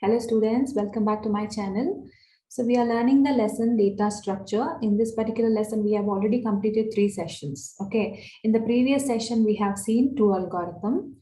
Hello students, welcome back to my channel. So we are learning the lesson data structure. In this particular lesson, we have already completed 3 sessions. Okay. In the previous session, we have seen 2 algorithm,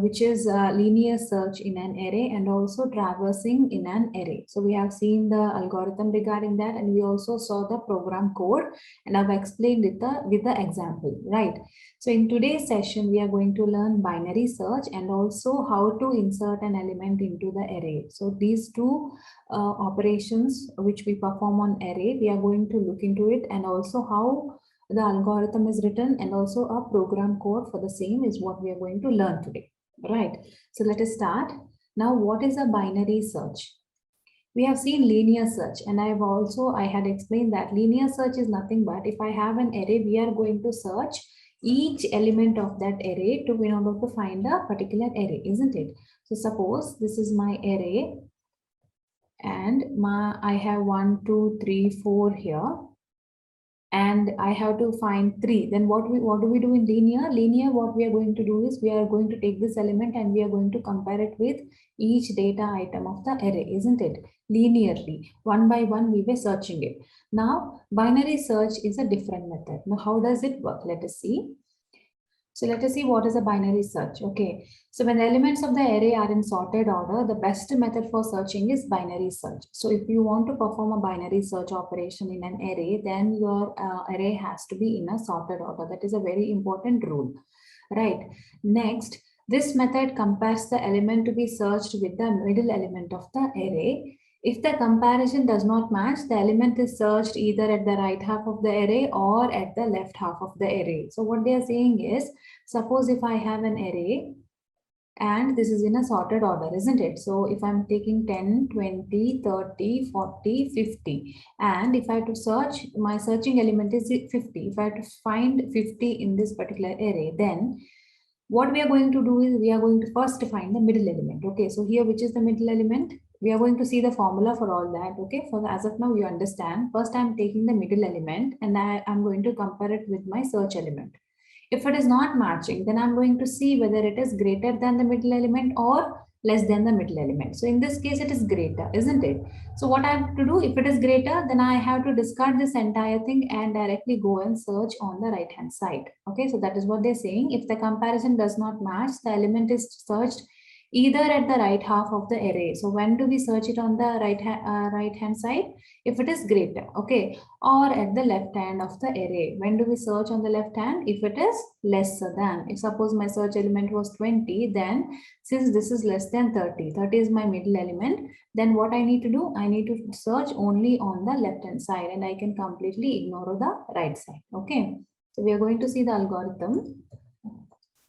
which is linear search in an array and also traversing in an array. So we have seen the algorithm regarding that, and we also saw the program code, and I've explained it with the example, right? So in today's session, we are going to learn binary search and also how to insert an element into the array. So these two operations which we perform on array, we are going to look into it, and also how the algorithm is written and also a program code for the same is what we are going to learn today, right? So let us start. Now, what is a binary search? We have seen linear search, and I had explained that linear search is nothing but if I have an array, we are going to search each element of that array in order to find a particular array, isn't it? So suppose this is my array and I have 1, 2, 3, 4 here, and I have to find 3. Then what do we do in linear? Linear, what we are going to do is we are going to take this element and we are going to compare it with each data item of the array, isn't it? Linearly, one by one, we were searching it. Now, binary search is a different method. Now, how does it work? Let us see. So let us see what is a binary search. Okay, so when the elements of the array are in sorted order, the best method for searching is binary search. So if you want to perform a binary search operation in an array, then your array has to be in a sorted order. That is a very important rule, right? Next, this method compares the element to be searched with the middle element of the array. If the comparison does not match, the element is searched either at the right half of the array or at the left half of the array. So what they are saying is, suppose if I have an array and this is in a sorted order, isn't it? So if I'm taking 10, 20, 30, 40, 50, and if I have to search, my searching element is 50. If I have to find 50 in this particular array, then what we are going to do is we are going to first find the middle element. Okay, so here, which is the middle element? We are going to see the formula for all that. Okay, for as of now, you understand. First, I'm taking the middle element and I'm going to compare it with my search element. If it is not matching, then I'm going to see whether it is greater than the middle element or less than the middle element. So in this case, it is greater, isn't it? So what I have to do, if it is greater, then I have to discard this entire thing and directly go and search on the right hand side. Okay, so that is what they're saying. If the comparison does not match, the element is searched either at the right half of the array. So when do we search it on the right hand side? If it is greater, okay, or at the left hand of the array. When do we search on the left hand? If it is lesser than. If suppose my search element was 20, then since this is less than 30, 30 is my middle element, then what I need to do? I need to search only on the left hand side and I can completely ignore the right side. Okay, so we are going to see the algorithm.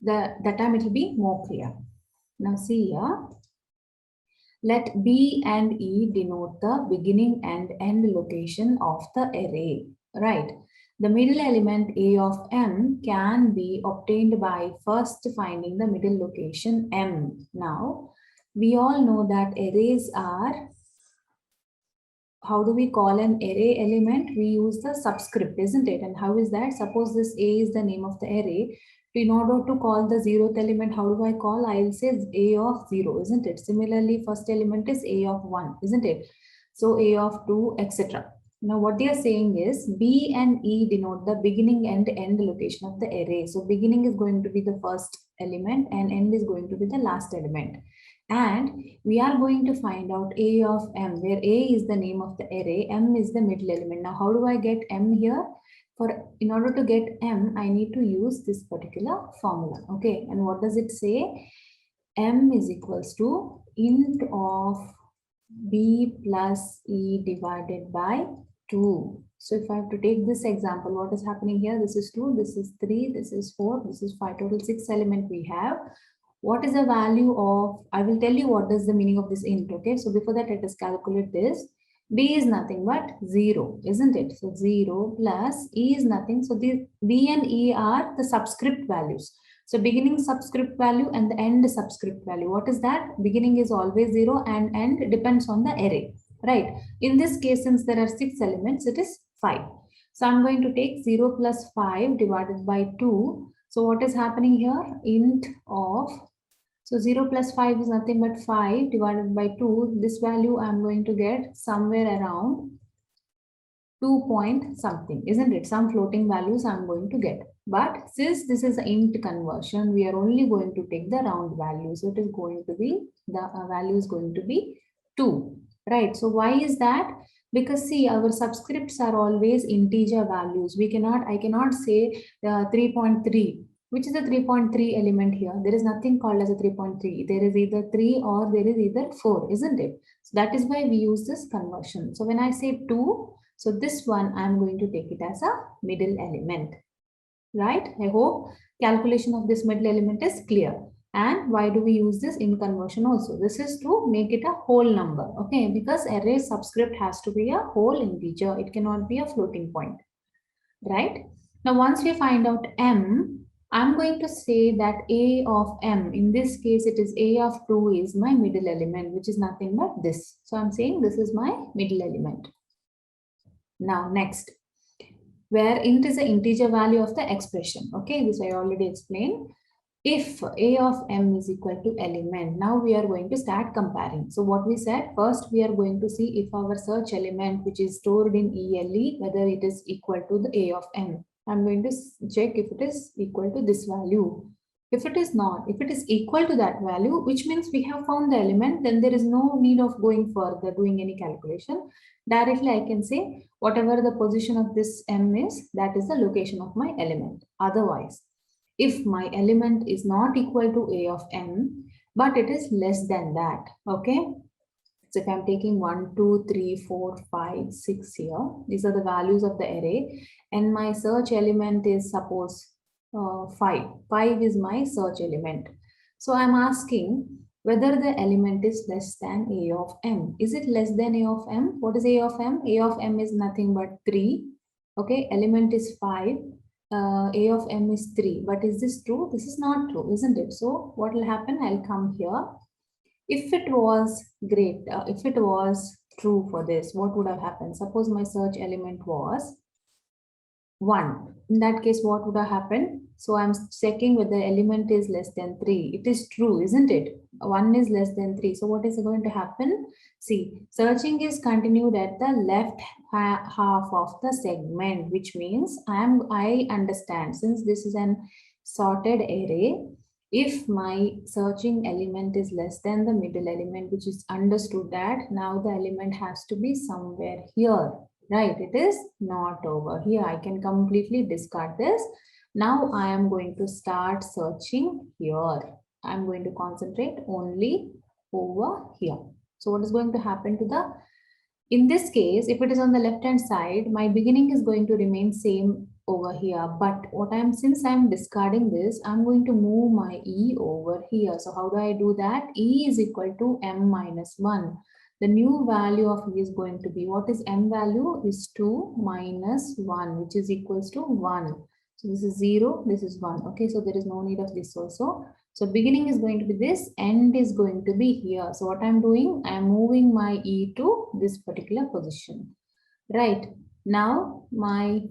That time it will be more clear. Now see here. Let B and E denote the beginning and end location of the array, right? The middle element A of M can be obtained by first finding the middle location M. Now, we all know that arrays are, how do we call an array element? We use the subscript, isn't it? And how is that? Suppose this A is the name of the array. In order to call the 0th element, how do I call? I will say A of 0, isn't it? Similarly, first element is A of 1, isn't it? So A of 2, etc. Now what they are saying is B and E denote the beginning and end location of the array. So beginning is going to be the first element and end is going to be the last element. And we are going to find out A of M, where A is the name of the array, M is the middle element. Now how do I get M here? In order to get M, I need to use this particular formula. Okay, and what does it say? M is equals to int of B plus E divided by 2. So if I have to take this example, what is happening here? This is 2, this is 3, this is 4, this is 5, total 6 element we have. What is the value of, I will tell you what is the meaning of this int. Okay, so before that, let us calculate this. B is nothing but 0, isn't it? So 0 plus E is nothing. So the B and E are the subscript values. So beginning subscript value and the end subscript value. What is that? Beginning is always 0 and end depends on the array, right? In this case, since there are 6 elements, it is 5. So I'm going to take 0 plus 5 divided by 2. So what is happening here? Int of, So 0 plus 5 is nothing but 5 divided by 2. This value I'm going to get somewhere around 2 point something, isn't it? Some floating values I'm going to get. But since this is int conversion, we are only going to take the round value. So it is going to be, the value is going to be 2, right? So why is that? Because see, our subscripts are always integer values. I cannot say 3.3. Which is the 3.3 element here? There is nothing called as a 3.3. There is either 3 or there is either 4, isn't it? So that is why we use this conversion. So when I say 2, so this one I'm going to take it as a middle element, right? I hope calculation of this middle element is clear. And why do we use this in conversion also? This is to make it a whole number, okay? Because array subscript has to be a whole integer. It cannot be a floating point, right? Now, once we find out m, I'm going to say that a of m, in this case, it is a of 2 is my middle element, which is nothing but this. So I'm saying this is my middle element. Now, next, where int is the integer value of the expression. Okay, this I already explained. If a of m is equal to element, now we are going to start comparing. So what we said, first we are going to see if our search element, which is stored in ELE, whether it is equal to the a of m. I'm going to check if it is equal to this value. If it is not, if it is equal to that value, which means we have found the element, then there is no need of going further, doing any calculation. Directly I can say whatever the position of this m is, that is the location of my element. Otherwise, if my element is not equal to a of m, but it is less than that, okay? So if I'm taking 1, 2, 3, 4, 5, 6 here, these are the values of the array, and my search element is suppose 5. 5 is my search element. So I'm asking whether the element is less than a of m. Is it less than a of m? What is a of m? A of m is nothing but 3. Okay, element is 5. A of m is 3. But is this true? This is not true, isn't it? So what will happen? I'll come here. If it was if it was true for this, what would have happened? Suppose my search element was 1. In that case, what would have happened? So I'm checking whether the element is less than 3. It is true, isn't it? 1 is less than 3. So what is going to happen? See, searching is continued at the left half of the segment, which means I understand, since this is an sorted array, if my searching element is less than the middle element, which is understood that now the element has to be somewhere here. Right, it is not over here. I can completely discard this. Now I am going to start searching here. I'm going to concentrate only over here. So what is going to happen to the, in this case, if it is on the left hand side, my beginning is going to remain same over here. But since I'm discarding this, I'm going to move my E over here. So how do I do that? E is equal to m minus 1. The new value of E is going to be, what is m value? Is 2 minus 1, which is equals to 1. So this is 0, this is 1. Okay, so there is no need of this also. So beginning is going to be this, end is going to be here. So what I'm doing, I'm moving my E to this particular position. Right, now my,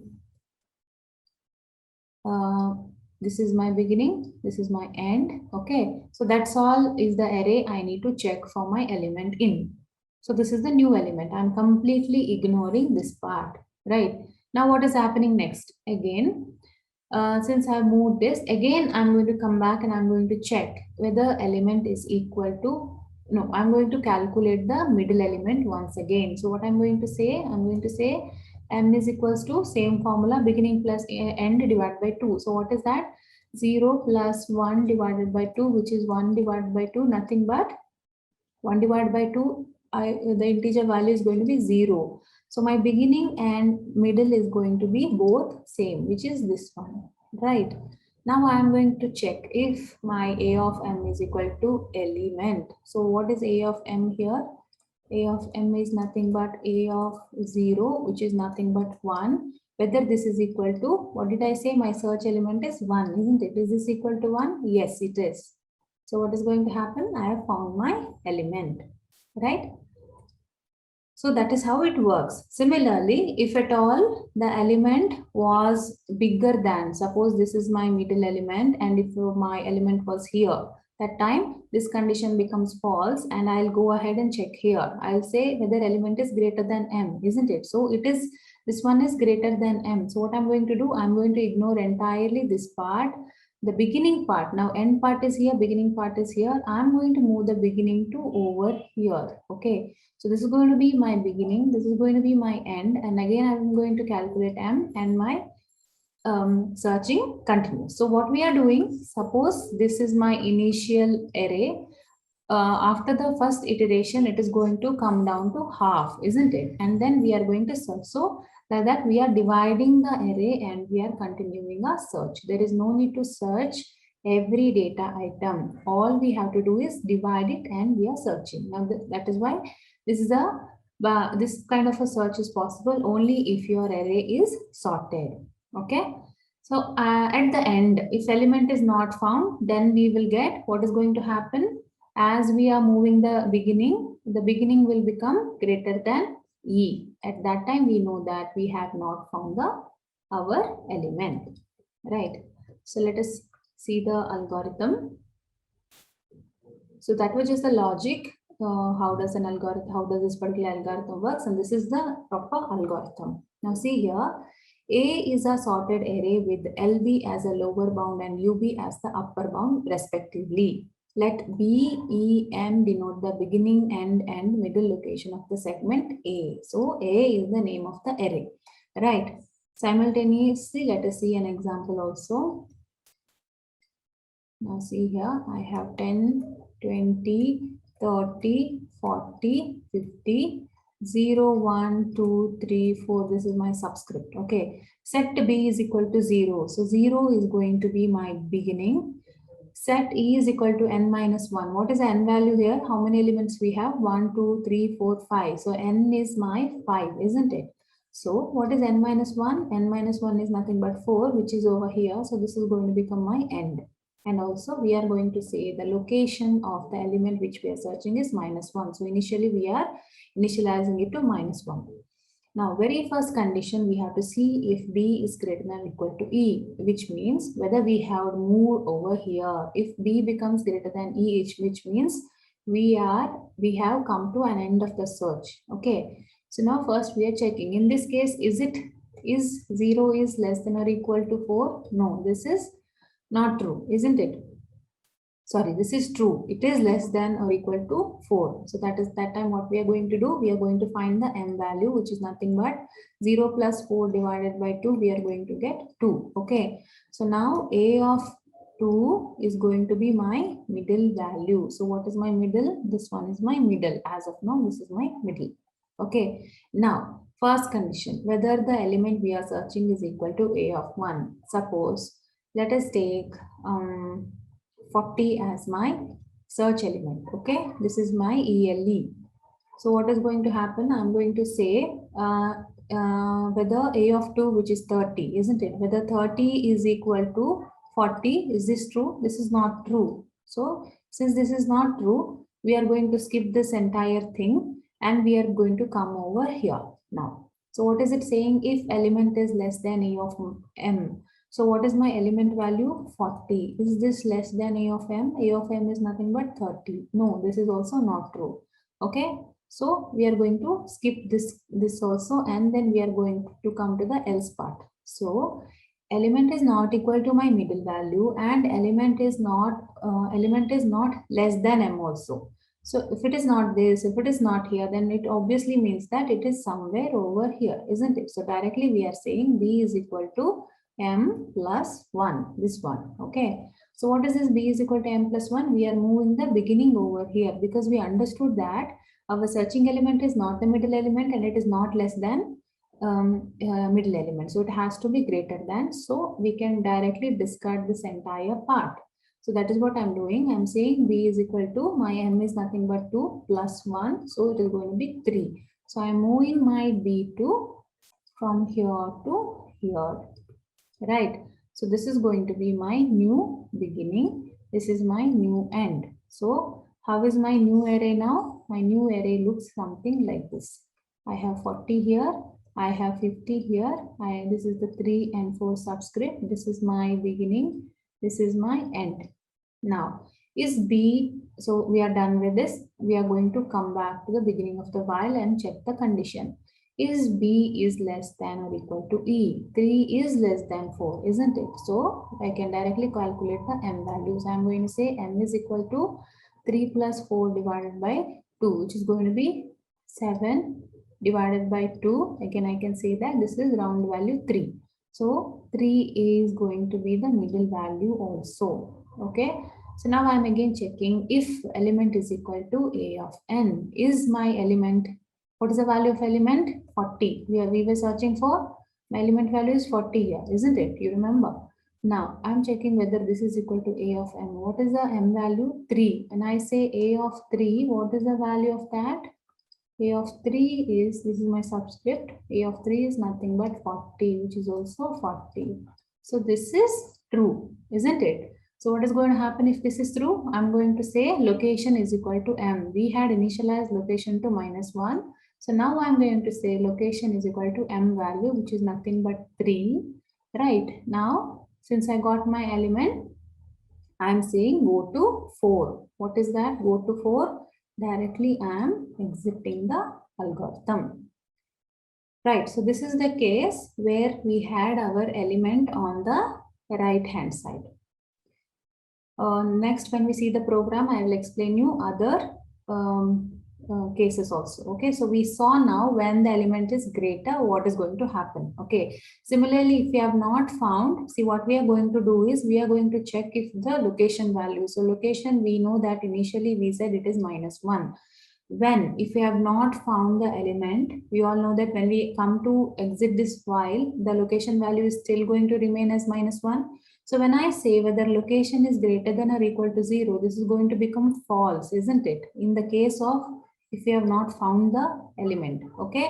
this is my beginning, this is my end. Okay, so that's all is the array I need to check for my element in. So this is the new element. I'm completely ignoring this part, right? Now what is happening next? Again, since I moved this, again, I'm going to come back and I'm going to check whether element is equal to, no, I'm going to calculate the middle element once again. So what I'm going to say, I'm going to say m is equals to same formula, beginning plus end divided by 2. So what is that? 0 plus 1 divided by 2, which is 1 divided by 2, nothing but 1 divided by 2. The integer value is going to be 0. So my beginning and middle is going to be both same, which is this one, right? Now I am going to check if my a of m is equal to element. So what is a of m here? A of m is nothing but a of 0, which is nothing but 1. Whether this is equal to, what did I say? My search element is 1, isn't it? Is this equal to 1? Yes, it is. So what is going to happen? I have found my element, right? So that is how it works. Similarly, if at all the element was bigger than, suppose this is my middle element, and if my element was here, that time this condition becomes false, and I'll go ahead and check here. I'll say whether element is greater than m, isn't it? So it is, this one is greater than m. So what I'm going to do, I'm going to ignore entirely this part, the beginning part. Now end part is here, beginning part is here. I'm going to move the beginning to over here. Okay, so this is going to be my beginning, this is going to be my end, and again I'm going to calculate m, and my searching continues. So what we are doing, suppose this is my initial array. After the first iteration, it is going to come down to half, isn't it? And then we are going to search. So like that we are dividing the array and we are continuing our search. There is no need to search every data item. All we have to do is divide it and we are searching. Now that is why this is this kind of a search is possible only if your array is sorted. Okay. So at the end, if element is not found, then we will get what is going to happen. As we are moving the beginning will become greater than e. At that time, we know that we have not found our element, right? So let us see the algorithm. So that was just the logic. How does this particular algorithm works? And this is the proper algorithm. Now see here, A is a sorted array with LB as a lower bound and UB as the upper bound respectively. Let B, E, M denote the beginning, end, and middle location of the segment A. So A is the name of the array, right? Simultaneously, let us see an example also. Now see here, I have 10, 20, 30, 40, 50, 0, 1, 2, 3, 4. This is my subscript. Okay. Set B is equal to 0. So 0 is going to be my beginning. Set E is equal to n minus 1. What is the n value here? How many elements we have? 1, 2, 3, 4, 5. So n is my 5, isn't it? So what is n minus 1? N minus 1 is nothing but 4, which is over here. So this is going to become my end. And also we are going to say the location of the element which we are searching is minus 1. So initially we are initializing it to minus 1. Now, very first condition, we have to see if B is greater than or equal to E, which means whether we have moved over here. If B becomes greater than E, which means we have come to an end of the search. Okay. So now first we are checking. In this case, is 0 is less than or equal to 4? No, this is not true, isn't it? Sorry, this is true. It is less than or equal to 4. So that time what we are going to do, we are going to find the m value, which is nothing but 0 plus 4 divided by 2. We are going to get 2. Okay. So now a of 2 is going to be my middle value. So what is my middle? This one is my middle. As of now, this is my middle. Okay. Now, first condition, whether the element we are searching is equal to a of 1. Suppose, let us take 40 as my search element. Okay, this is my ELE. So what is going to happen? I'm going to say whether a of 2, which is 30, isn't it? Whether 30 is equal to 40. Is this true? This is not true. So since this is not true, we are going to skip this entire thing and we are going to come over here now. So what is it saying? If element is less than a of m. So what is my element value? 40. Is this less than a of m? A of m is nothing but 30. No, this is also not true. Okay. So we are going to skip this also, and then we are going to come to the else part. So element is not equal to my middle value, and element is not less than m also. So if it is not this, if it is not here, then it obviously means that it is somewhere over here, isn't it? So directly we are saying b is equal to m plus 1, this one. Okay. So what is this? B is equal to m plus 1. We are moving the beginning over here because we understood that our searching element is not the middle element and it is not less than middle element. So it has to be greater than. So we can directly discard this entire part. So that is what I'm doing. I'm saying b is equal to, my m is nothing but 2 plus 1. So it is going to be 3. So I'm moving my b2 from here to here. Right. So this is going to be my new beginning. This is my new end. So how is my new array now? My new array looks something like this. I have 40 here. I have 50 here. This is the 3 and 4 subscript. This is my beginning. This is my end. Now, Is B, so we are done with this. We are going to come back to the beginning of the while and check the condition. Is B is less than or equal to E? 3 is less than 4, isn't it? So I can directly calculate the M values. I'm going to say M is equal to 3 plus 4 divided by 2, which is going to be 7 divided by 2. Again, I can say that this is round value 3. So 3 is going to be the middle value also. Okay. So now I'm again checking if element is equal to A of n. Is my element, what is the value of element? 40. We were searching for, my element value is 40 here, isn't it? You remember? Now I'm checking whether this is equal to A of m. What is the m value? 3. And I say A of 3, what is the value of that? A of 3 is, this is my subscript, A of 3 is nothing but 40, which is also 40. So this is true, isn't it? So what is going to happen if this is true? I'm going to say location is equal to m. We had initialized location to -1. So now I'm going to say location is equal to m value, which is nothing but 3. Right. Now, since I got my element, I'm saying go to 4. What is that? Go to 4. Directly I am exiting the algorithm. Right, so this is the case where we had our element on the right hand side. Next, when we see the program, I will explain you other cases also. Okay, so we saw now when the element is greater, what is going to happen. Okay, similarly, if we have not found, see what we are going to do is we are going to check if the location value. So location, we know that initially we said it is -1. When, if we have not found the element, we all know that when we come to exit this while, the location value is still going to remain as -1. So when I say whether location is greater than or equal to 0, this is going to become false, isn't it? In the case of if we have not found the element, okay?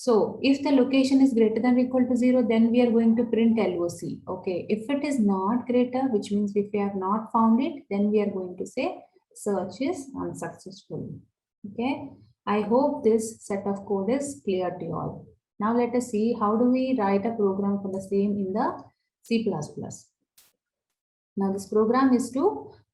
So if the location is greater than or equal to 0, then we are going to print LOC, okay? If it is not greater, which means if we have not found it, then we are going to say search is unsuccessful, okay? I hope this set of code is clear to you all. Now let us see how do we write a program for the same in the C++. Now this program is to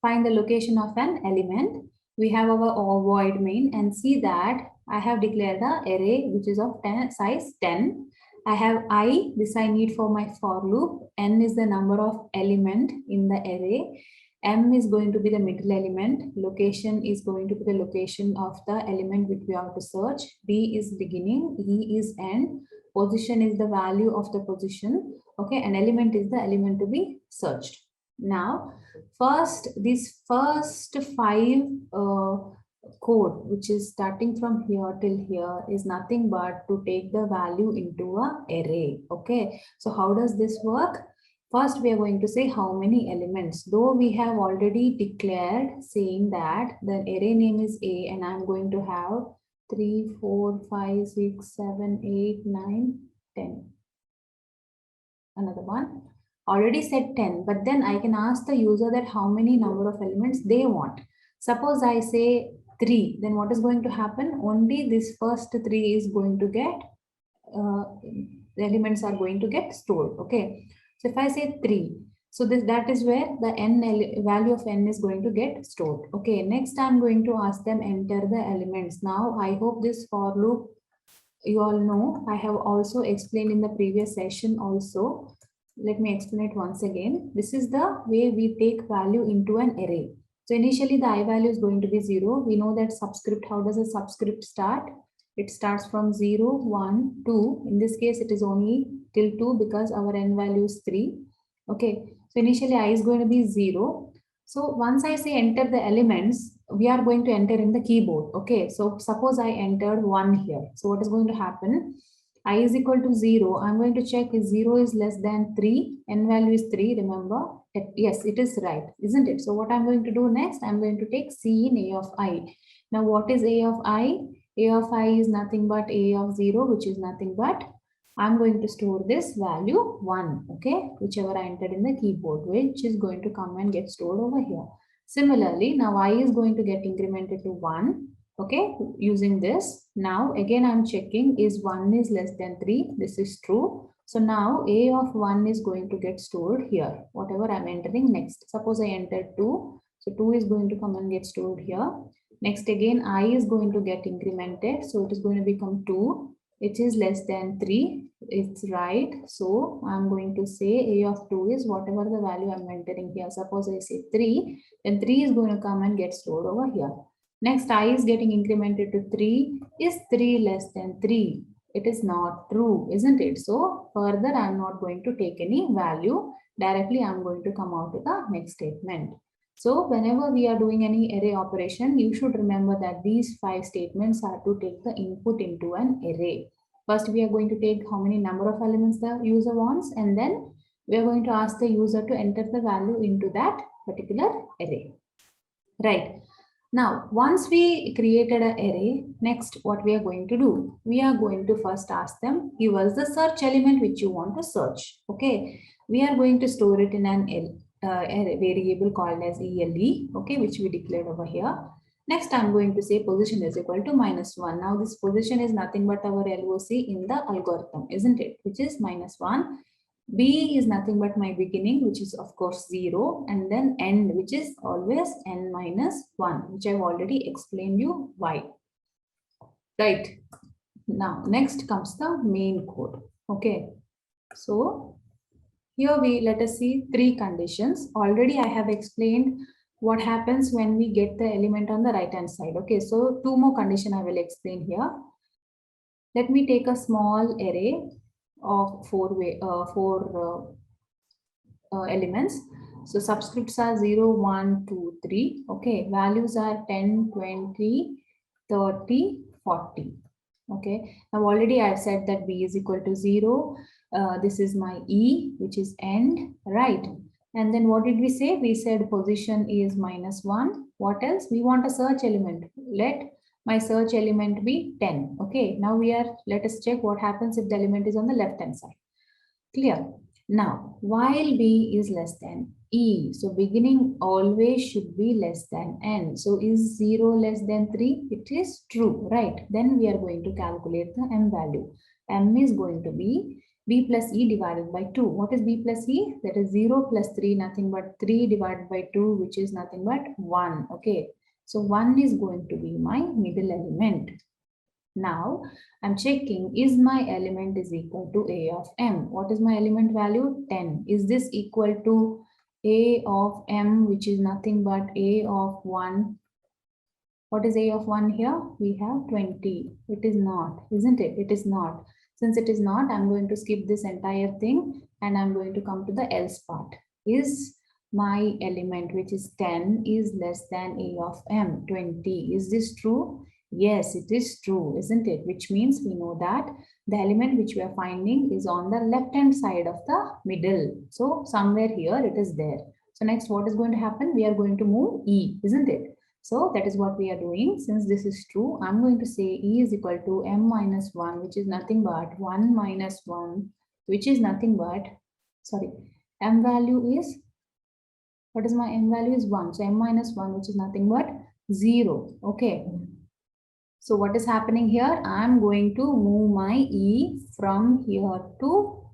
find the location of an element. We have our void main and see that I have declared the array which is of size 10. I have I, this I need for my for loop. N is the number of element in the array. M is going to be the middle element. Location is going to be the location of the element which we have to search. B is beginning. E is end. Position is the value of the position. Okay, and element is the element to be searched. Now, first, these first 5 code, which is starting from here till here, is nothing but to take the value into an array. Okay, so how does this work? First, we are going to say how many elements. Though we have already declared saying that the array name is A, and I'm going to have 3, 4, 5, 6, 7, 8, 9, 10. Another one. Already said 10, but then I can ask the user that how many number of elements they want. Suppose I say 3, then what is going to happen? Only this first 3 is going to get, the elements are going to get stored. Okay. So if I say 3, so that is where the value of n is going to get stored. Okay. Next, I'm going to ask them enter the elements. Now, I hope this for loop, you all know, I have also explained in the previous session also. Let me explain it once again. This is the way we take value into an array. So initially the I value is going to be 0. We know that subscript, how does a subscript start? It starts from 0, 1, 2. In this case, it is only till 2 because our n value is 3. Okay. So initially I is going to be 0. So once I say enter the elements, we are going to enter in the keyboard. Okay. So suppose I entered 1 here. So what is going to happen? I is equal to 0. I'm going to check if 0 is less than 3. N value is 3. Remember? Yes, it is right, isn't it? So what I'm going to do next, I'm going to take C in A of I. Now what is A of I? A of I is nothing but A of 0, which is nothing but I'm going to store this value 1, okay, whichever I entered in the keyboard, which is going to come and get stored over here. Similarly, now I is going to get incremented to 1, okay, using this. Now again I'm checking is 1 is less than 3. This is true. So now A of 1 is going to get stored here, whatever I'm entering next. Suppose I entered 2. So 2 is going to come and get stored here. Next again, I is going to get incremented. So it is going to become 2. It is less than 3. It's right. So I'm going to say A of 2 is whatever the value I'm entering here. Suppose I say 3, then 3 is going to come and get stored over here. Next, I is getting incremented to 3. Is 3 less than 3? It is not true, isn't it? So further, I'm not going to take any value. Directly, I'm going to come out to the next statement. So whenever we are doing any array operation, you should remember that these 5 statements are to take the input into an array. First, we are going to take how many number of elements the user wants, and then we are going to ask the user to enter the value into that particular array. Right. Now, once we created an array, next what we are going to do? We are going to first ask them, give us the search element which you want to search. Okay. We are going to store it in an a variable called as ELE, okay, which we declared over here. Next, I'm going to say position is equal to -1. Now, this position is nothing but our LOC in the algorithm, isn't it? Which is -1. B is nothing but my beginning, which is of course 0, and then end, which is always n minus 1, which I've already explained you why. Right. Now, next comes the main code. Okay. So here let us see 3 conditions. Already I have explained what happens when we get the element on the right hand side. Okay. So 2 more conditions I will explain here. Let me take a small array of 4 elements. So subscripts are 0, 1, 2, 3. Okay, values are 10, 20, 30, 40. Okay, now already I said that B is equal to 0. This is my E, which is end, right? And then what did we say? We said position is -1. What else? We want a search element. Let my search element be 10. Okay, now let us check what happens if the element is on the left hand side. Clear? Now, while B is less than E, so beginning always should be less than N. So is 0 less than 3? It is true, right? Then we are going to calculate the M value. M is going to be B plus E divided by 2. What is B plus E? That is 0 plus 3, nothing but 3 divided by 2, which is nothing but 1. Okay. So 1 is going to be my middle element. Now I'm checking, is my element is equal to A of M. What is my element value? 10. Is this equal to A of M, which is nothing but A of 1? What is A of 1 here? We have 20. It is not, isn't it? It is not. Since it is not, I'm going to skip this entire thing and I'm going to come to the else part. Is my element, which is 10, is less than A of M, 20. Is this true? Yes, it is true, isn't it? Which means we know that the element which we are finding is on the left-hand side of the middle. So somewhere here it is there. So next, what is going to happen? We are going to move E, isn't it? So that is what we are doing. Since this is true, I'm going to say E is equal to M minus 1, which is nothing but 1 minus 1, which is nothing but, M value is, what is my M value is 1. So M minus 1, which is nothing but 0. Okay. So what is happening here? I'm going to move my E from here to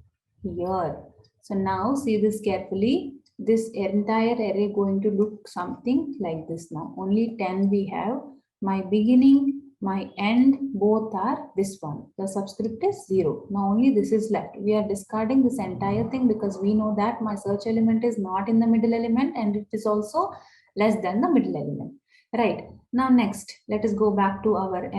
here. So now see this carefully. This entire array going to look something like this now. Only 10 we have. My beginning, my end, both are this one. The subscript is 0. Now only this is left. We are discarding this entire thing because we know that my search element is not in the middle element and it is also less than the middle element. Right. Now next, let us go back to our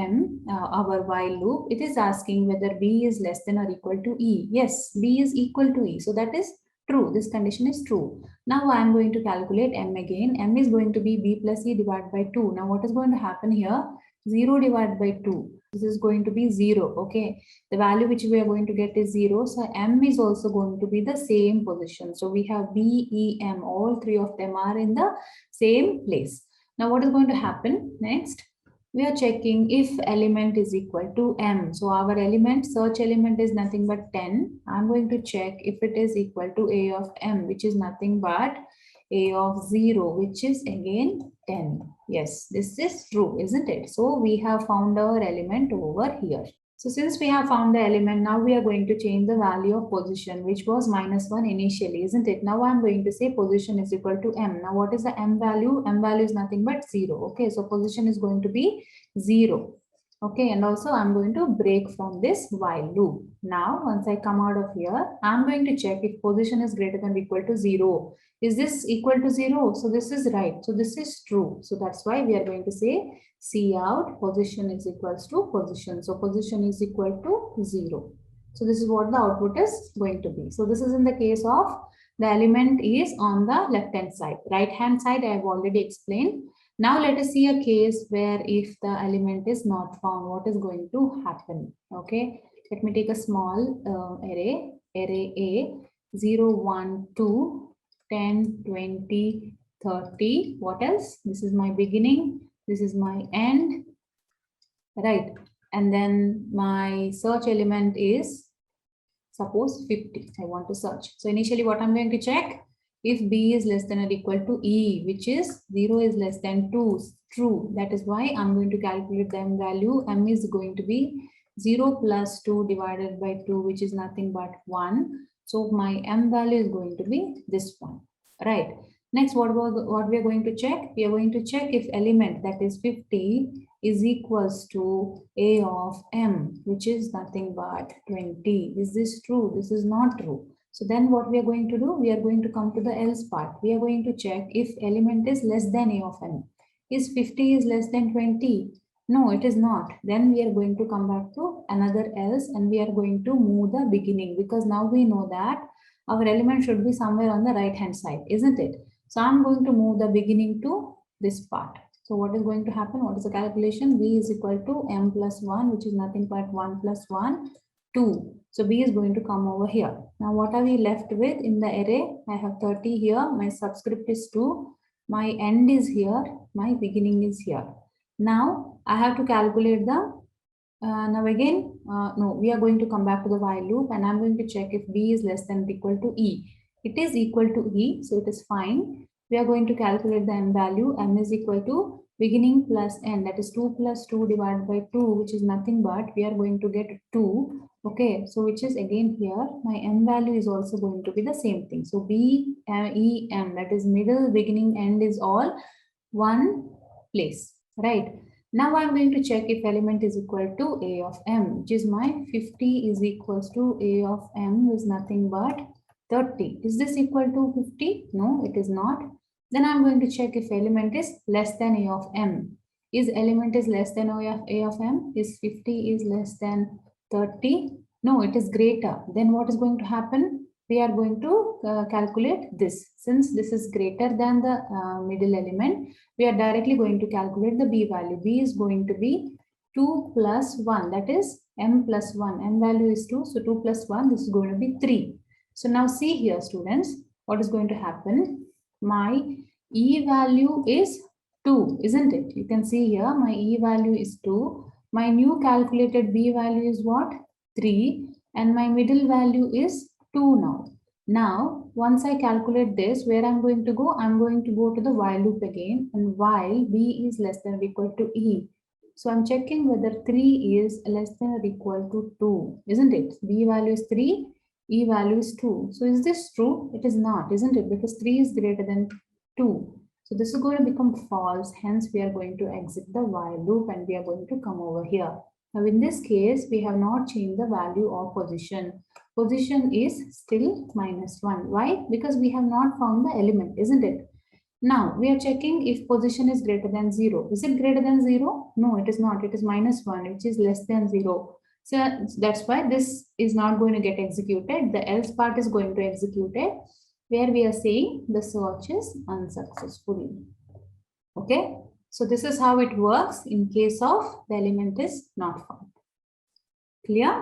our while loop. It is asking whether B is less than or equal to E. Yes, B is equal to E. So that is true. This condition is true. Now I am going to calculate M again. M is going to be B plus E divided by 2. Now what is going to happen here? 0 divided by 2. This is going to be 0. Okay. The value which we are going to get is 0. So M is also going to be the same position. So we have B, E, M. All three of them are in the same place. Now what is going to happen next? We are checking if element is equal to M. So our element, search element is nothing but 10. I'm going to check if it is equal to A of M, which is nothing but A of 0, which is again 10. Yes, this is true, isn't it? So we have found our element over here. So since we have found the element, now we are going to change the value of position, which was -1 initially, isn't it? Now I'm going to say position is equal to m. Now what is the m value? M value is nothing but 0. Okay, so position is going to be 0. Okay, and also I'm going to break from this while loop. Now, once I come out of here, I'm going to check if position is greater than or equal to 0. Is this equal to 0? So this is right. So this is true. So that's why we are going to say C out position is equals to position. So position is equal to 0. So this is what the output is going to be. So this is in the case of the element is on the left hand side. Right hand side I have already explained. Now let us see a case where if the element is not found, what is going to happen? Okay, let me take a small array A 0, 1, 2, 10, 20, 30. What else? This is my beginning. This is my end, right? And then my search element is suppose 50. I want to search. So initially what I'm going to check, if B is less than or equal to E, which is 0 is less than 2, true. That is why I'm going to calculate the M value. M is going to be 0 plus 2 divided by 2, which is nothing but 1. So my M value is going to be this one, right? Next, what we are going to check? We are going to check if element, that is 50, is equals to A of M, which is nothing but 20. Is this true? This is not true. So then what we are going to do? We are going to come to the else part. We are going to check if element is less than A of M. Is 50 is less than 20? No, it is not. Then we are going to come back to another else and we are going to move the beginning, because now we know that our element should be somewhere on the right hand side, isn't it? So I'm going to move the beginning to this part. So what is going to happen? What is the calculation? B is equal to M plus 1, which is nothing but 1 plus 1, 2. So B is going to come over here. Now what are we left with in the array? I have 30 here. My subscript is 2. My end is here. My beginning is here. Now I have to calculate the, no, we are going to come back to the while loop and I'm going to check if B is less than or equal to E. It is equal to E, so it is fine. We are going to calculate the M value. M is equal to beginning plus N, that is 2 plus 2 divided by 2, which is nothing but we are going to get 2. Okay, so which is again here, my M value is also going to be the same thing. So B, E, M, that is middle, beginning, end is all one place, right? Now I'm going to check if element is equal to A of M, which is my 50 is equals to A of M is nothing but 30. Is this equal to 50? No, it is not. Then I'm going to check if element is less than A of M. Is element is less than A of M? Is 50 is less than 30? No, it is greater. Then what is going to happen? We are going to calculate this. Since this is greater than the middle element, we are directly going to calculate the B value. B is going to be 2 plus 1, that is M plus 1. M value is 2, so 2 plus 1, this is going to be 3. So now see here, students, what is going to happen? My E value is 2, isn't it? You can see here, my E value is 2. My new calculated B value is what? 3. And my middle value is 2 now. Now, once I calculate this, where I'm going to go? I'm going to go to the while loop again, and while B is less than or equal to E. So I'm checking whether 3 is less than or equal to 2, isn't it? B value is 3, E value is 2. So is this true? It is not, isn't it? Because 3 is greater than 2. So this is going to become false. Hence, we are going to exit the while loop and we are going to come over here. Now, in this case, we have not changed the value of position. Position is still -1. Why? Because we have not found the element, isn't it? Now, we are checking if position is greater than 0. Is it greater than 0? No, it is not. It is -1, which is less than 0. So that's why this is not going to get executed. The else part is going to execute it, where we are saying the search is unsuccessful. Okay. So this is how it works in case of the element is not found. Clear?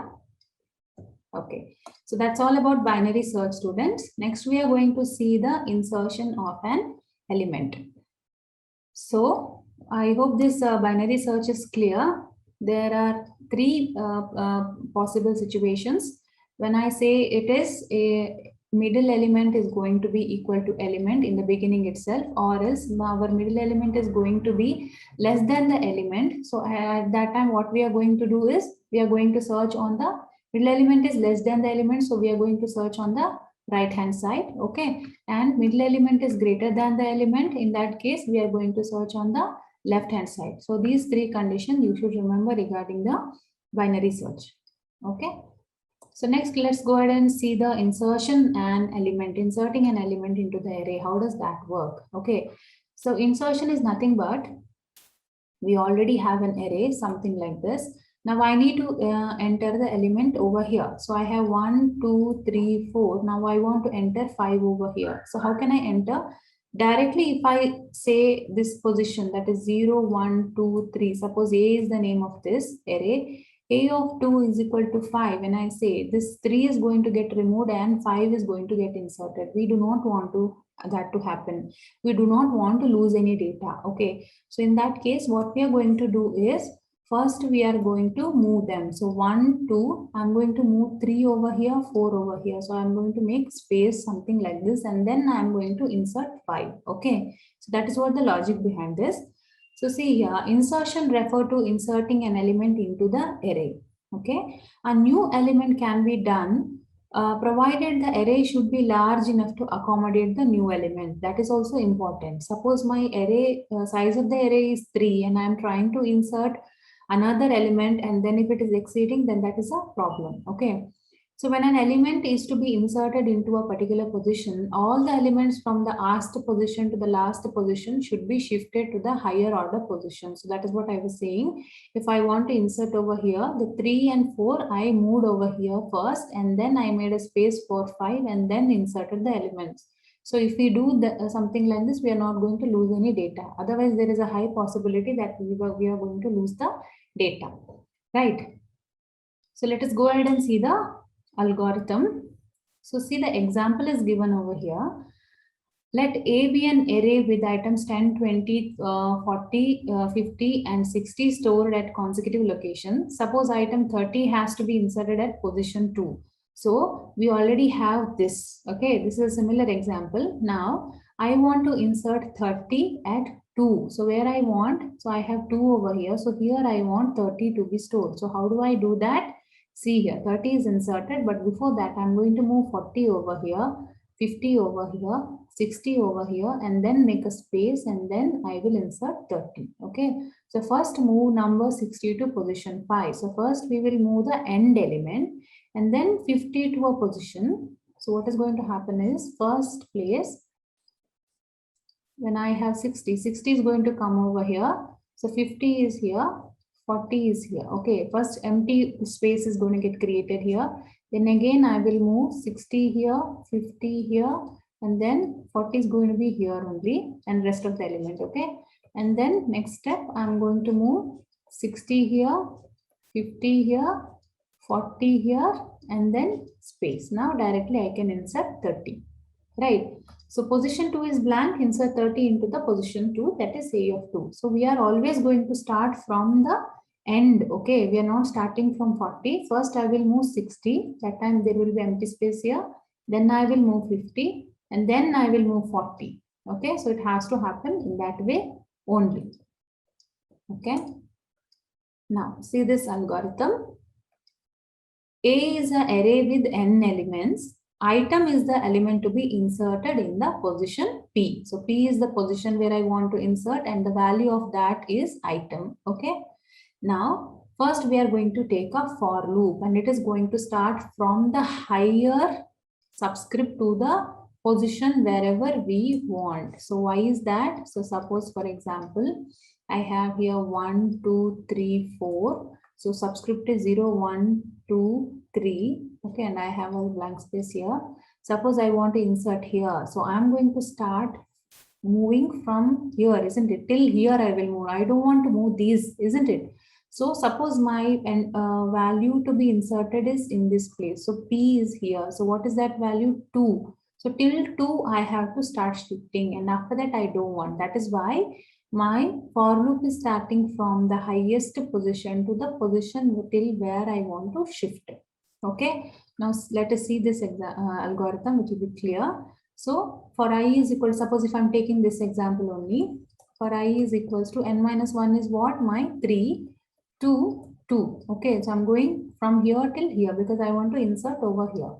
Okay. So that's all about binary search, students. Next, we are going to see the insertion of an element. So I hope this binary search is clear. There are three possible situations. When I say it is a middle element is going to be equal to element in the beginning itself, or else our middle element is going to be less than the element. So at that time, what we are going to do is we are going to search on the middle element is less than the element. So we are going to search on the right hand side. Okay. And middle element is greater than the element. In that case, we are going to search on the left hand side. So these three conditions you should remember regarding the binary search. Okay. So next, let's go ahead and see the insertion and element, inserting an element into the array. How does that work? Okay. So insertion is nothing but we already have an array, something like this. Now I need to enter the element over here. So I have 1, 2, 3, 4. Now I want to enter 5 over here. So how can I enter? Directly, if I say this position, that is 0, 1, 2, 3. Suppose A is the name of this array. A of 2 is equal to 5. When I say this 3 is going to get removed and 5 is going to get inserted. We do not want that to happen. We do not want to lose any data. Okay. So in that case, what we are going to do is, first we are going to move them. So 1, 2, I'm going to move 3 over here, 4 over here. So I'm going to make space, something like this, and then I'm going to insert 5. Okay. So that is what the logic behind this. So see here, insertion refer to inserting an element into the array. Okay. A new element can be done provided the array should be large enough to accommodate the new element. That is also important. Suppose my array size of the array is 3 and I am trying to insert another element, and then if it is exceeding, then that is a problem. Okay. So when an element is to be inserted into a particular position, all the elements from the asked position to the last position should be shifted to the higher order position. So that is what I was saying. If I want to insert over here, the 3 and 4, I moved over here first, and then I made a space for 5 and then inserted the elements. So if we do something like this, we are not going to lose any data. Otherwise, there is a high possibility that we are going to lose the data, right? So let us go ahead and see the algorithm. So see, the example is given over here. Let A be an array with items 10, 20, 40, 50 and 60 stored at consecutive locations. Suppose item 30 has to be inserted at position 2. So we already have this. Okay, this is a similar example. Now I want to insert 30 at 2. So where I want, so I have 2 over here. So here I want 30 to be stored. So how do I do that? See here, 30 is inserted, but before that I'm going to move 40 over here, 50 over here, 60 over here, and then make a space, and then I will insert 30. Okay. So first move number 60 to position 5. So first we will move the end element, and then 50 to a position. So what is going to happen is, first place, when I have 60, 60 is going to come over here. So 50 is here, 40 is here. Okay, first empty space is going to get created here. Then again, I will move 60 here, 50 here, and then 40 is going to be here only, and rest of the element. Okay, and then next step, I'm going to move 60 here, 50 here, 40 here, and then space. Now directly I can insert 30, right? So position 2 is blank, insert 30 into the position 2, that is A of 2. So we are always going to start from the end. Okay, we are not starting from 40. First I will move 60, that time there will be empty space here. Then I will move 50, and then I will move 40. Okay, so it has to happen in that way only. Okay, now see this algorithm. A is an array with n elements. Item is the element to be inserted in the position P. So P is the position where I want to insert, and the value of that is item. Okay. Now, first we are going to take a for loop, and it is going to start from the higher subscript to the position wherever we want. So why is that? So suppose, for example, I have here 1, 2, 3, 4. So subscript is 0, 1, 2, 3. Okay, and I have a blank space here. Suppose I want to insert here. So I'm going to start moving from here, isn't it? Till here I will move. I don't want to move these, isn't it? So suppose my value to be inserted is in this place. So P is here. So what is that value? 2. So till 2 I have to start shifting, and after that I don't want. That is why my for loop is starting from the highest position to the position till where I want to shift it. Okay. Now let us see this algorithm, which will be clear. So for I is equal, suppose if I'm taking this example only, for I is equals to n minus 1 is what? My 3, 2, 2. Okay, so I'm going from here till here because I want to insert over here.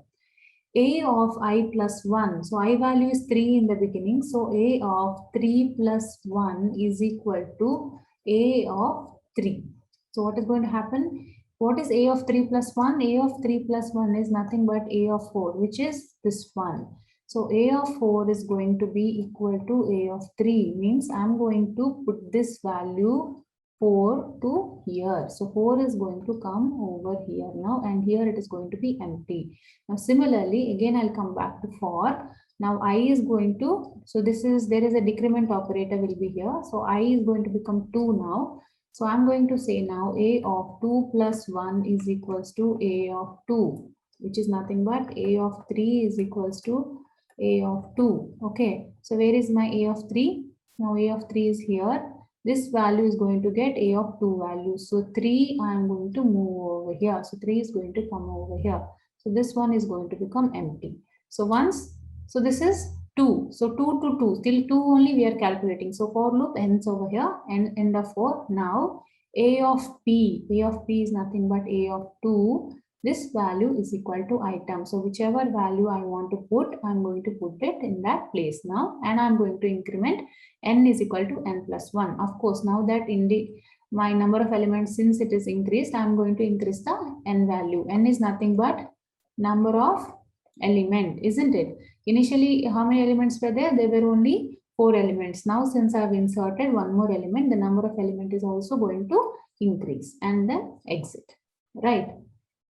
A of I plus 1. So I value is 3 in the beginning. So A of 3 plus 1 is equal to A of 3. So what is going to happen? What is A of 3 plus 1? A of 3 plus 1 is nothing but A of 4, which is this one. So A of 4 is going to be equal to A of 3. Means I'm going to put this value 4 to here. So 4 is going to come over here now, and here it is going to be empty. Now similarly, again I'll come back to for. Now I is going to, so this is, there is a decrement operator will be here. So I is going to become 2 now. So I'm going to say now A of 2 plus 1 is equals to A of 2, which is nothing but A of 3 is equals to A of 2. Okay, so where is my A of 3? Now A of 3 is here. This value is going to get A of 2 values. So 3 I am going to move over here. So 3 is going to come over here. So this one is going to become empty. So once, so this is 2. So 2 to 2, till 2 only we are calculating. So for loop ends over here and end of 4. Now A of P is nothing but A of 2. This value is equal to item. So whichever value I want to put, I'm going to put it in that place now. And I'm going to increment n is equal to n plus 1. Of course, now that in the my number of elements, since it is increased, I'm going to increase the n value. N is nothing but number of element, isn't it? Initially, how many elements were there? There were only 4 elements. Now, since I've inserted one more element, the number of element is also going to increase, and then exit. Right.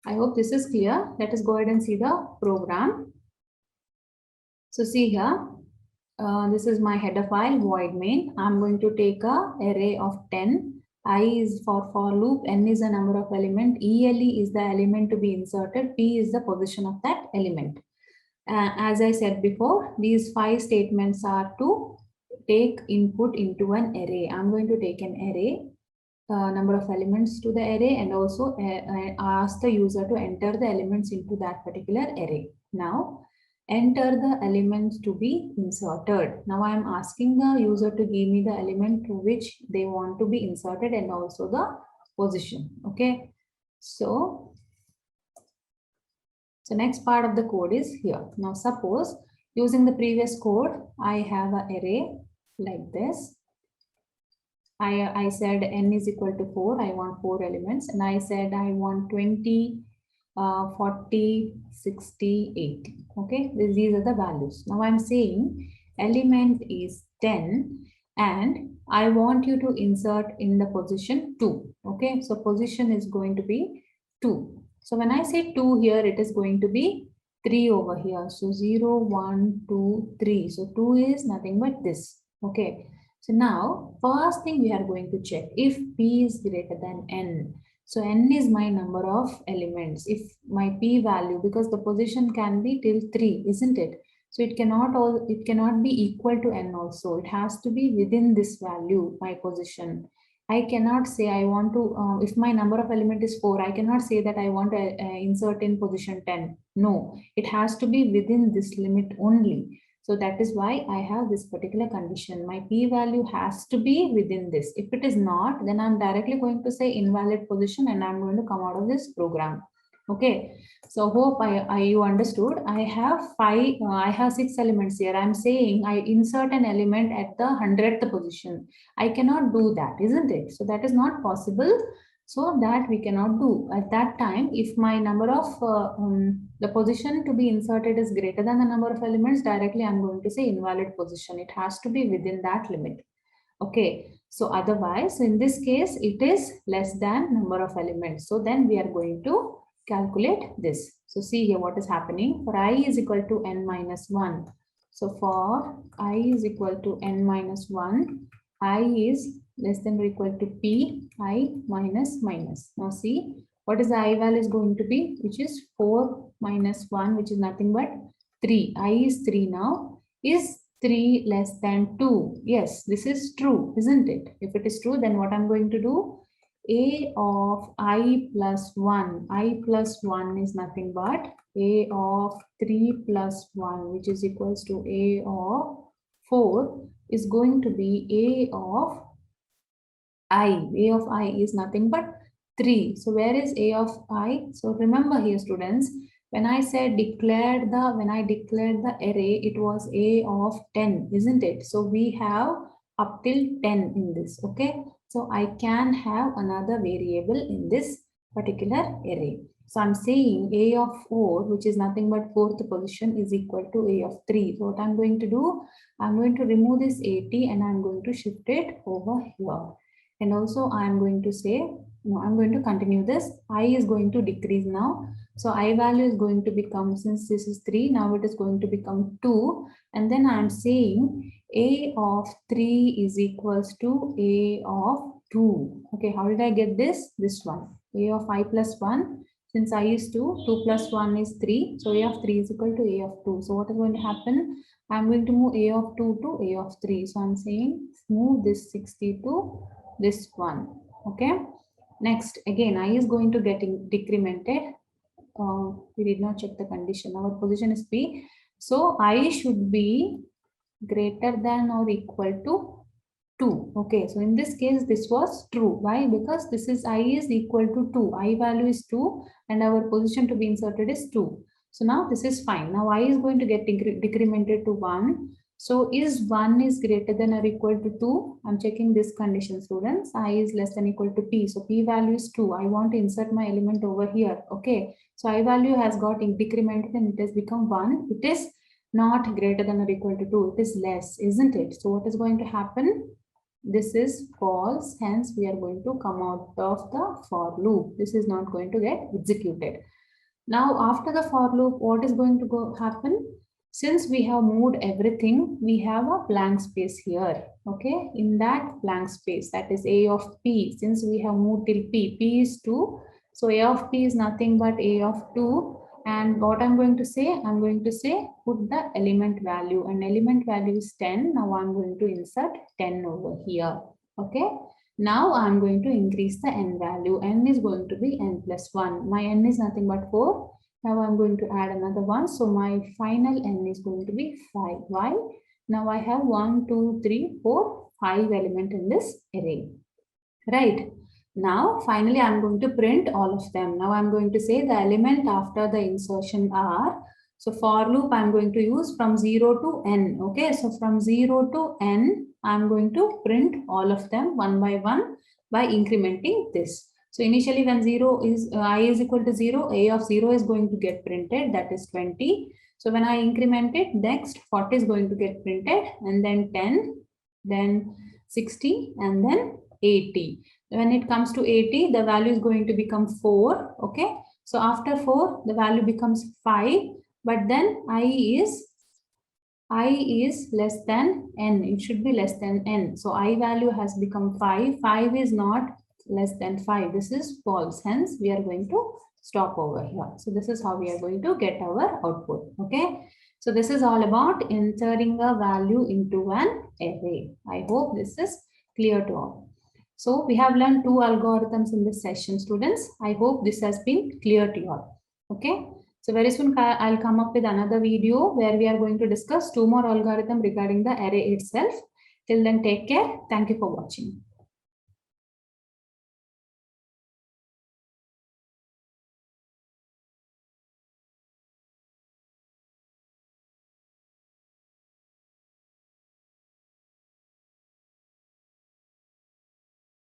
I hope this is clear. Let us go ahead and see the program. So see here, this is my header file void main. I'm going to take a array of 10. I is for loop, n is the number of element, ELE is the element to be inserted, P is the position of that element. As I said before, these 5 statements are to take input into an array. I'm going to take an array, number of elements to the array, and also ask the user to enter the elements into that particular array. Now, enter the elements to be inserted. Now I am asking the user to give me the element to which they want to be inserted and also the position. Okay. So next part of the code is here. Now suppose using the previous code, I have an array like this. I said n is equal to 4. I want 4 elements, and I said I want 20, 40, 60, 80. Okay, these are the values. Now I'm saying element is 10 and I want you to insert in the position 2. Okay, so position is going to be 2. So when I say 2 here, it is going to be 3 over here. So 0, 1, 2, 3. So 2 is nothing but this. Okay. So now first thing we are going to check if P is greater than N. So n is my number of elements. If my P value, because the position can be till 3, isn't it? So it cannot be equal to n also. It has to be within this value, my position. I cannot say I want to, if my number of element is 4, I cannot say that I want to insert in position 10. No, it has to be within this limit only. So that is why I have this particular condition. My P value has to be within this. If it is not, then I'm directly going to say invalid position and I'm going to come out of this program. Okay. So hope you understood. I have 6 elements here. I'm saying I insert an element at the 100th position. I cannot do that, isn't it? So that is not possible. So that we cannot do. At that time, if my number of the position to be inserted is greater than the number of elements, directly I'm going to say invalid position. It has to be within that limit. Okay. So otherwise, in this case, it is less than number of elements. So then we are going to calculate this. So see here what is happening. For I is equal to n minus 1. So for I is equal to n minus 1, I is less than or equal to P, I minus minus. Now see, what is the I value is going to be, which is 4 minus 1, which is nothing but 3. I is 3 now. Is 3 less than 2? Yes, this is true, isn't it? If it is true, then what I'm going to do? A of I plus 1. I plus 1 is nothing but A of 3 plus 1, which is equals to A of 4, is going to be A of I. A of I is nothing but 3. So where is A of I? So remember here, students, when I said when I declared the array, it was A of 10, isn't it? So we have up till 10 in this, okay? So I can have another variable in this particular array. So I'm saying A of 4, which is nothing but fourth position, is equal to A of 3. So what I'm going to do, I'm going to remove this 80 and I'm going to shift it over here. And also I'm going to say, no, I'm going to continue this. I is going to decrease now. So I value is going to become, since this is 3, now it is going to become 2. And then I'm saying A of 3 is equals to A of 2. Okay, how did I get this? This one. A of I plus 1. Since I is 2, 2 plus 1 is 3. So A of 3 is equal to A of 2. So what is going to happen? I'm going to move A of 2 to A of 3. So I'm saying move this 60 to this one. Okay. Next, again, I is going to get decremented. We did not check the condition. Our position is P. So I should be greater than or equal to 2. Okay, so in this case, this was true. Why? Because this is I is equal to 2. I value is 2 and our position to be inserted is 2. So now this is fine. Now I is going to get decremented to 1. So is 1 is greater than or equal to 2? I'm checking this condition, students. I is less than or equal to P. So P value is 2. I want to insert my element over here. Okay, so I value has got decremented and it has become 1. It is not greater than or equal to 2. It is less, isn't it? So what is going to happen? This is false, hence we are going to come out of the for loop. This is not going to get executed. Now after the for loop, what is going to happen? Since we have moved everything, we have a blank space here. Okay, in that blank space, that is A of P. Since we have moved till P is 2. So A of P is nothing but A of 2. And what I'm going to say, I'm going to say put the element value, and element value is 10. Now I'm going to insert 10 over here. Okay. Now I'm going to increase the n value. N is going to be n plus 1. My n is nothing but 4. Now I'm going to add another one. So my final n is going to be 5. Why? Now I have 1, 2, 3, 4, 5 element in this array. Right. Now, finally, I'm going to print all of them. Now, I'm going to say the element after the insertion are. So, for loop, I'm going to use from 0 to n. Okay. So, from 0 to n, I'm going to print all of them one by one by incrementing this. So, initially, when 0 is I is equal to 0, A of 0 is going to get printed. That is 20. So, when I increment it, next 40 is going to get printed, and then 10, then 60, and then 80. When it comes to 80, the value is going to become 4. Okay. So after 4, the value becomes 5. But then I is less than n. It should be less than n. So I value has become 5. 5 is not less than 5. This is false. Hence, we are going to stop over here. So this is how we are going to get our output. Okay. So this is all about inserting a value into an array. I hope this is clear to all. So we have learned 2 algorithms in this session, students. I hope this has been clear to you all. Okay. So very soon I'll come up with another video where we are going to discuss 2 more algorithms regarding the array itself. Till then, take care. Thank you for watching.